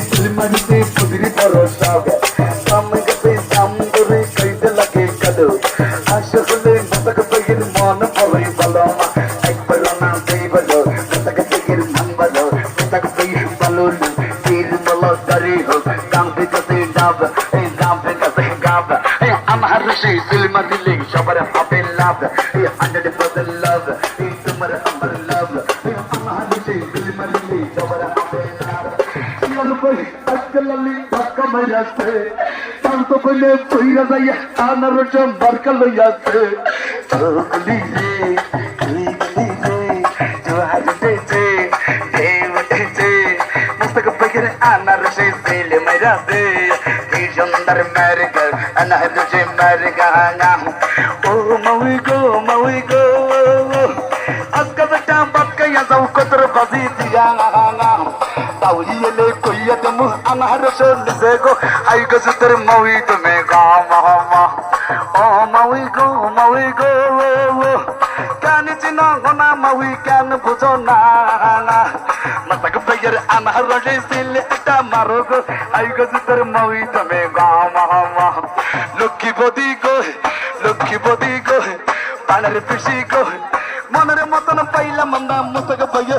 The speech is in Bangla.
সিলমারিতে পুদিরি বড় সব সামনে গেছে সাম ধরে কইতে লাগে কালো আসলে মতক পেগের মন পড়ে ভালো একবার না দেই ভালো মতক পেগের মন ভালো মতক পেগের ভালো তীর বলো দারি হো কাম পে কাছে ডাব এই কাম পে কাছে গাব আমার সেই সিলমারিলে সবার হবে লাভ 100% লাভ এই তোমার আমার লাভ আমার সেই সিলমারিলে সবার হবে লাভ আজকালি ধাক্কা মাইরাছে শান্ত কইলে কইরা যাইয়া আনার বারকা লইয়াছে গলি রে গলি রে জোয়ার উঠেছে ঢেউ উঠেছে মস্তক পেগের আনার সে সেলে মাইরাছে কি সুন্দর মারগা আনার সে মারগা ও মাউই গো আজকা বেটা বাক্কা যাও কতর বাজি দিয়া তাউইলে কইয়া দমু আমার সলছে গো আই গো সুতর মাউই তুমি গামা ও মাউই গো কেন চিনো গোনা মাউই কেন বুঝো না মতক পেগের আমার রে সিলটা মারো গো আই গো সুতর মাউই তুমি গামা লক্ষ্মী বদি গো পানের পিসি গো মনের মতন পাইলাম আমরা মতক পেগে